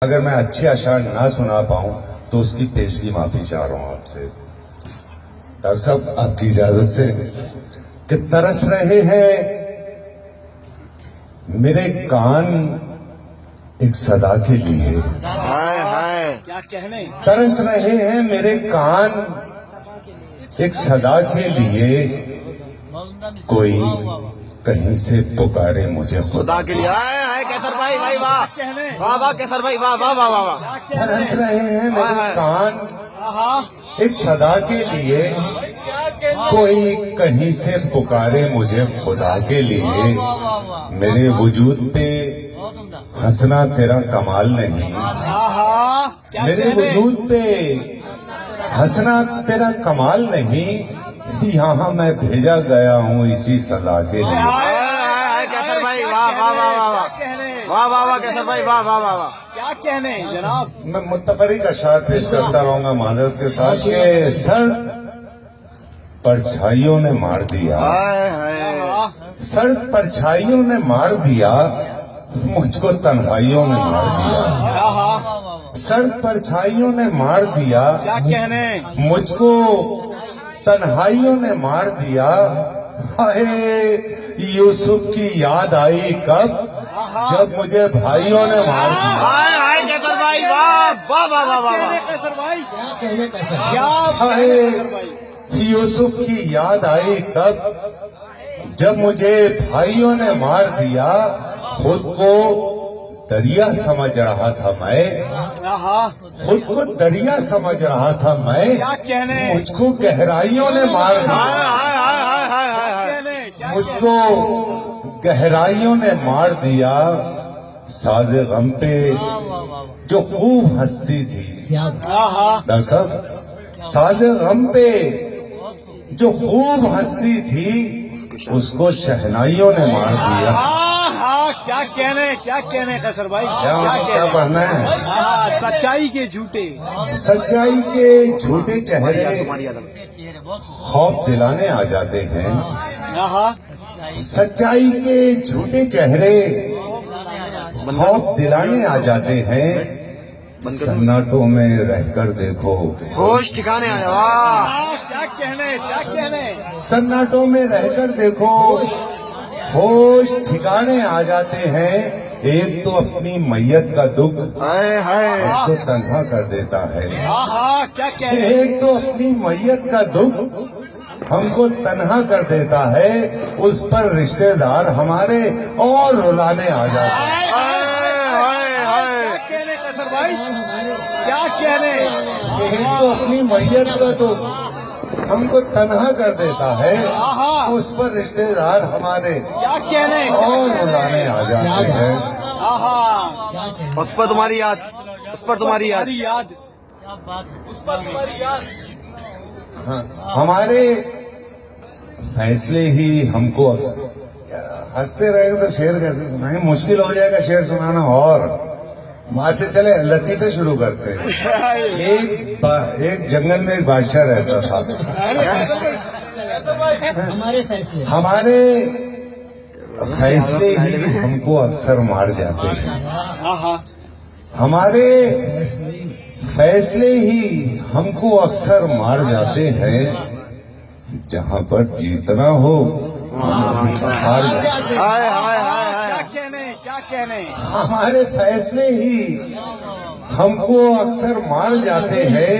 अगर मैं अच्छे अशार ना सुना पाऊं तो उसकी पेशगी माफी चाह रहा हूं आपसे। डॉक्टर साहब आपकी इजाजत से कि तरस रहे हैं मेरे कान एक सदा के लिए, क्या कहने, तरस रहे हैं मेरे कान एक सदा के लिए, कोई कहीं से पुकारे मुझे खुदा के लिए। कैसर भाई भाई वाह वाह वाह, कैसर भाई वाह वाह वाह वाह। तरस रहे हैं मेरे कान एक सदा के लिए, कोई कहीं से पुकारे मुझे खुदा के लिए। मेरे वजूद पे हंसना तेरा कमाल नहीं, मेरे वजूद पे हंसना तेरा कमाल नहीं, यहाँ मैं भेजा गया हूँ इसी सदा के लिए। कैसर भाई वाह वाह वाह वाह वाह वाह वाह, कैसर भाई वाह वाह वाह वाह। क्या कहने जनाब, मैं मुत्तफरीक अशार पेश करता रहूंगा माजरत के साथ के सर्द परछाइयों ने मार दिया, सर्द परछाइयों ने मार दिया, मुझको तन्हाइयों ने मार दिया, सर्द परछाइयों ने मार दिया, क्या कहने, मुझको तन्हाइयों ने मार दिया। हाय यूसुफ की याद आई कब, जब मुझे भाइयों ने मार दिया। हाय हाय कैसर भाई वाह वाह वाह वाह वाह, कैसर भाई क्या कहने, कैसर क्या। हाय यूसुफ की याद आई कब, जब मुझे भाइयों ने मार दिया। खुद को दरिया समझ रहा था मैं, खुद को दरिया समझ रहा था मैं, क्या कहने, मुझको गहराइयों ने मार दिया, मुझको गहराइयों ने मार दिया। साजे गम पे जो खूब हंसती थी, डॉक्टर साहब साजे गम पे जो खूब हंसती थी, उसको शहनाइयों ने मार दिया। क्या कहने कैसर भाई, क्या पढ़ना है। सच्चाई के झूठे, सच्चाई के झूठे चेहरे खौफ दिलाने आ जाते हैं, सच्चाई के झूठे चेहरे खौफ दिलाने आ जाते हैं। सन्नाटों में रहकर देखो होश ठिकाने आया। क्या कहने, सन्नाटों में रहकर देखो होश ठिकाने आ जाते हैं। एक तो अपनी मैयत का दुख हमको तन्हा कर देता है, क्या कहने, एक तो अपनी मैयत का दुख हमको तन्हा कर देता है, उस पर रिश्तेदार हमारे और रुलाने आ जाते हैं। क्या कहने, एक तो अपनी मैयत का दुख हमको तन्हा कर देता है, उस पर रिश्तेदार हमारे क्या कहने, और रुलाने आ जाते हैं। उस पर तुम्हारी याद, उस पर तुम्हारी याद, उस पर तुम्हारी याद। हाँ, हमारे फैसले ही हमको हंसते रहेंगे तो शेर कैसे सुनाएंगे, मुश्किल हो जाएगा शेर सुनाना। और वहां से चले लतीफे शुरू करते हैं। एक जंगल में एक बादशाह रहता था। हमारे फैसले ही हमको अक्सर मार जाते हैं, हमारे फैसले ही हमको अक्सर मार जाते हैं। जहां पर जीतना हो हार जाते हैं। क्या कहने, हमारे फैसले ही हमको अक्सर मार जाते हैं।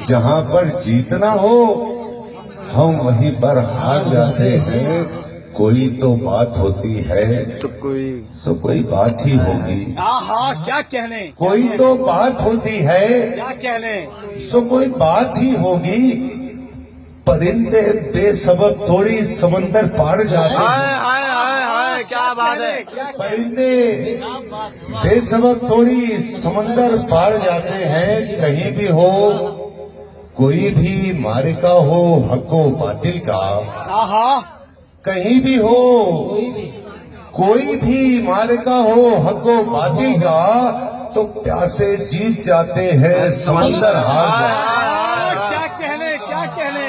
जहां पर जीतना हो हम वहीं पर हार जाते हैं। कोई तो बात होती है तो कोई बात ही होगी। क्या कहने, कोई तो बात होती है क्या कहने, सो कोई बात ही होगी। परिंदे बेसबब थोड़ी समंदर पार जाते हैं। क्या बात है, परिंदे बेसबब थोड़ी समंदर पार जाते हैं। कहीं भी हो कोई भी मारिका हो हको बातिल का, कहीं भी हो कोई भी मारिका हो हको बातिल का, तो प्यासे जीत जाते हैं समंदर हार जाते हैं। क्या कहने,